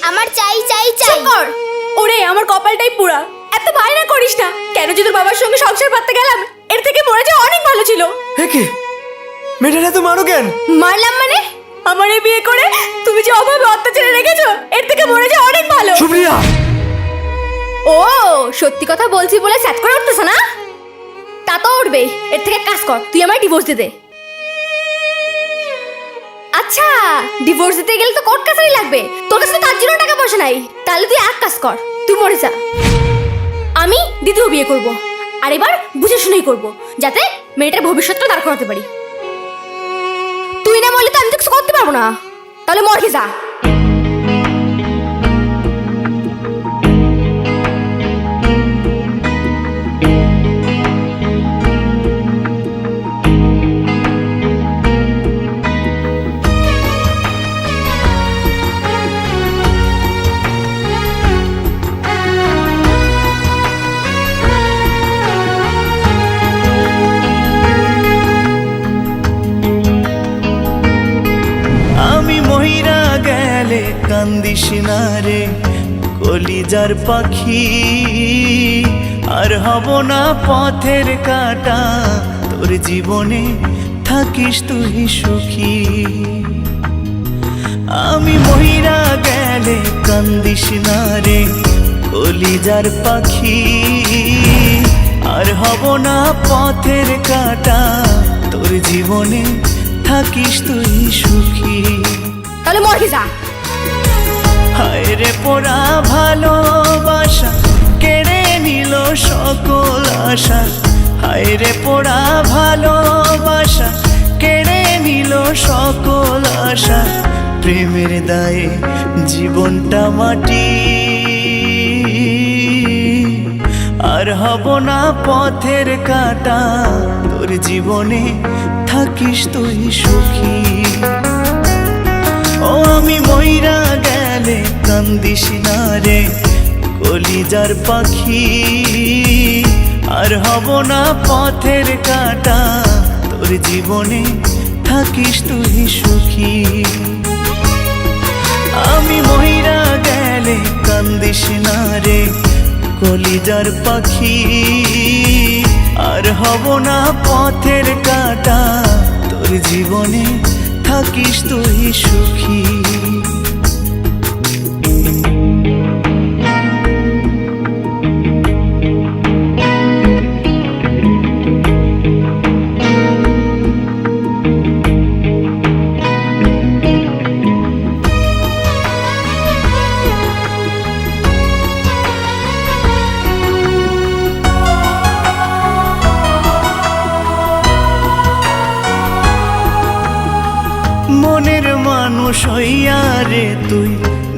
আমার চাই চাই চাই। কর ওরে, আমার কপালটাই পুরা। এত বায়না করিস না। কেন যে তোর বাবার সঙ্গে সংসার পাততে গেলাম, এর থেকে মরে যাওয়া অনেক ভালো ছিল। কি মেয়েটা তো মারো কেন? মারলাম মানে? আমার এই বিয়ে করে তুমি যে অভাবে অত্যাচারে রেখেছো, এর থেকে মরে যাওয়া অনেক ভালো। সুপ্রিয়া, ও সত্যি কথা বলছি বলে স্যাট করে উঠতেছ না? তা তো উঠবে। এর থেকে কাজ কর, তুই আমায় ডিভোর্স দে দে। আচ্ছা, ডিভোর্স দিতে গেলে তো কোর্ট কাছারি লাগবে। তোর কাছে তো তার জন্য টাকা পয়সা নাই। তাহলে তুই এক কাজ কর, তুই মরে যা। আমি দ্বিতীয় বিয়ে করব, আর এবার বুঝে শুনেই করব, যাতে মেয়েটার ভবিষ্যৎটা দাঁড় করাতে পারি। তুই না বললে তো আমি তো কিছু করতে পারবো না। তাহলে মরে যা। আমি মহিরা গেলে কান্দিস না রে কলিজার পাখি, আর হব না পথের কাটা, তোর জীবনে থাকিস তুই সুখী। আমি মহিরা গেলে কান্দিস না রে কলিজার পাখি, আর হব না পথের কাটা, তোর জীবনে থাকিস তুই সুখী। তাহলে মরে যা। হায় রে পোড়া ভালোবাসা কেড়ে নিল সকল আশা, হায় রে পোড়া ভালোবাসা কেড়ে নিল সকল আশা, প্রেমের দায়ে জীবনটা মাটি, আর হব না পথের কাটা, তোর জীবনে থাকিস তুই সুখী। ও আমি মইরা গেলে কান্দিস না রে কলিজার পাখি, আর হব না পথের কাটা, তোর জীবনে থাকিস তুই সুখী। আমি মইরা গেলে কান্দিস না রে কলিজার পাখি, আর হব না পথের কাটা, তোর জীবনে থাকিস তুই সুখী। মনের মানুষ হইয়া রে তুই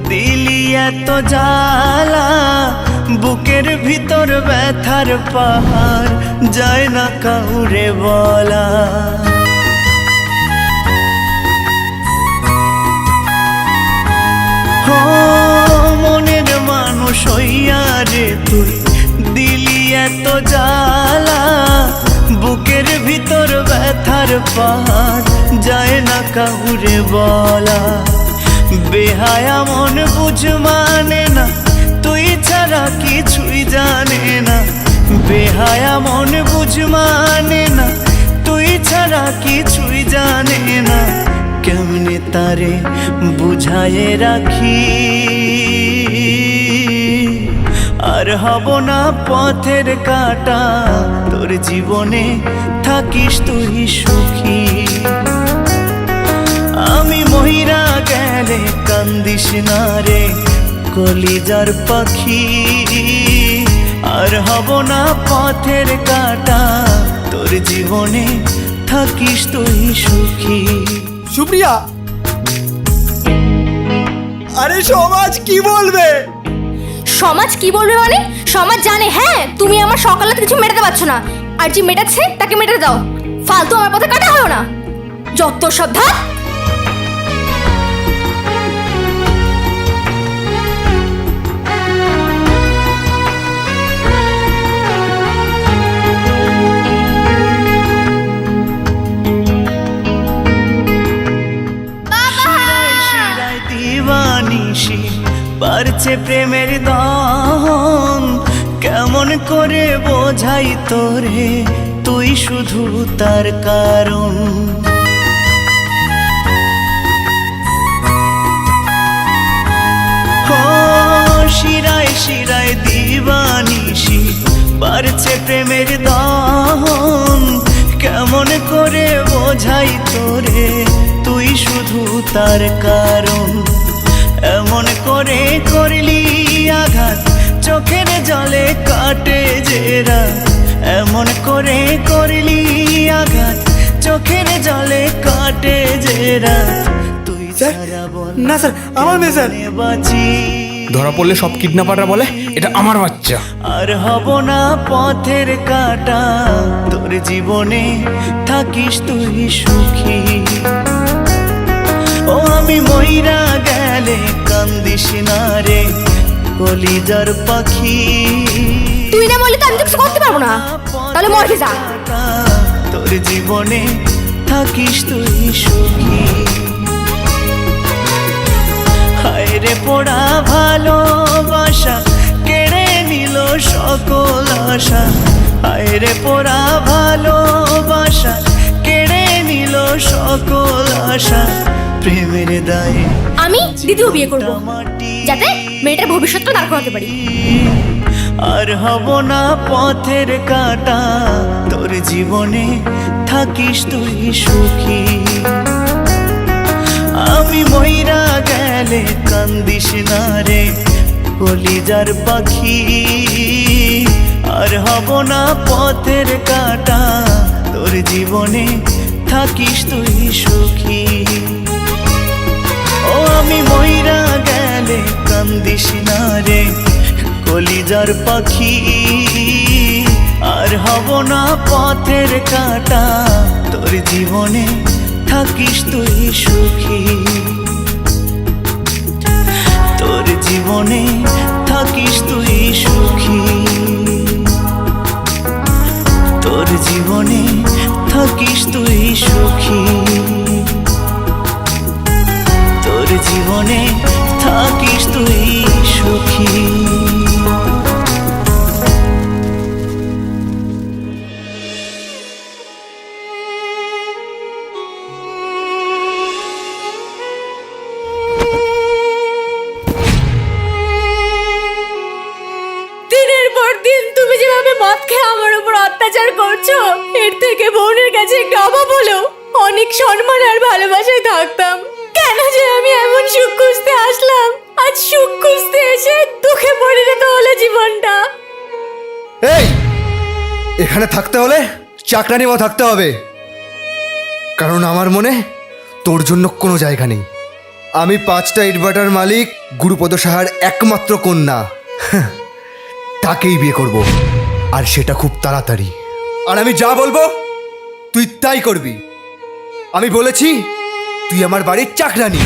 দিলি এত জ্বালা, বুকের ভিতর ব্যথার পাহাড় যায় না কাউরে বলা। ও মনের মানুষ হইয়া রে তুই দিলি এত জ্বালা, বুকের ভিতর ব্যথার পাহাড় যায় না কাউরে বলা। বেহায়া মন বুঝ মানে না, তুই ছাড়া কিছুই জানে না, বেহায়া মন বুঝ মানে না, তুই ছাড়া কিছুই জানে না, কেমনে তারে বুঝায়ে রাখি, আর হব না পথের কাটা, তোর জীবনে থাকিস তুই সুখী। আমি মহিরা গেলে কান্দিস না রে কলিজার পাখি, আর হব না পথের কাটা, তোর জীবনে থাকিস তুই সুখী। সুপ্রিয়া, আরে সমাজ কি বলবে? সমাজ কি বলবে মানে? সমাজ জানে হ্যাঁ তুমি আমার সকালে কিছু মেটাতে পারছো না, আর যে মেটাচ্ছে তাকে মেটাতে দাও। ফালতু আমার পথে কাটা হলো না, যত সব ধাপ। বাড়ছে প্রেমের দহন, কেমন করে বোঝাই তোরে তুই শুধু তার কারণ। ও শিরায় শিরায় দিবানিশি বাড়ছে প্রেমের দহন, কেমন করে বোঝাই তোরে তুই শুধু তার কারণ। এমন করে করলি আঘাত, চোখের জলে কাটে যে রাত। এমন করে করলি আঘাত, চোখের জলে কাটে যে রাত। তুই স্যার, ছাড়া বল না স্যার, আমার মেয়ে স্যার। বাঁচি ধরা পড়লে সব কিডন্যাপাররা বলে এটা আমার বাচ্চা। আর হব না পথের কাটা, তোর জীবনে থাকিস তুই সুখী। ও আমি মইরা গেলে কান্দিস না রে কলিজার পাখি। তুই না বললে তো আমি তো কিছু করতে পারবো না, তাহলে মরে যা। তোর জীবনে থাকিস তুই সুখী। হায় রে পোড়া ভালোবাসা কেড়ে নিল সকল আশা। হায় রে পোড়া ভালোবাসা কেড়ে নিল সকল আশা। প্রেমের দায়ে আমি দ্বিতীয় বিয়ে করব, যাতে মেয়েটার ভবিষ্যৎটা দাঁড় করাতে পারি। আর হব না পথের কাটা, তোর জীবনে থাকিস তুই সুখী। আমি মইরা গেলে কান্দিস না রে কলিজার পাখি। আর হব না পথের কাটা, তোর জীবনে থাকিস তুই সুখী। ও আমি মইরা গেলে কান্দিস না রে কলিজার পাখি। আর হব না পথের কাটা, তোর জীবনে থাকিস তুই সুখী। তোর জীবনে থাকিস তুই সুখী। তোর জীবনে থাকিস তুই সুখী। তোর জীবনে থাকিস তুই সুখী। দিনের পর দিন তুমি যেভাবে মদ খেয়ে আমার উপর অত্যাচার করছো, এর থেকে বোনের কাছে একটা অভাব হলেও অনেক সম্মান আর ভালোবাসায় থাকতাম। কেন যে আমি এমন সুখ খুঁজতে আসলাম, আজ সুখ খুঁজতে এসে দুঃখে পরিণত হলো জীবনটা। এই, এখানে থাকতে হলে চাকরানি মতো থাকতে হবে, কারণ আমার মনে তোর জন্য কোনো জায়গা নেই। আমি 5টা ইটভাটার মালিক গুরুপদ সাহার একমাত্র কন্যা, তাকেই বিয়ে করব, আর সেটা খুব তাড়াতাড়ি। আর আমি যা বলবো তুই তাই করবি। আমি বলেছি তুই আমার বাড়ির চাকরানি।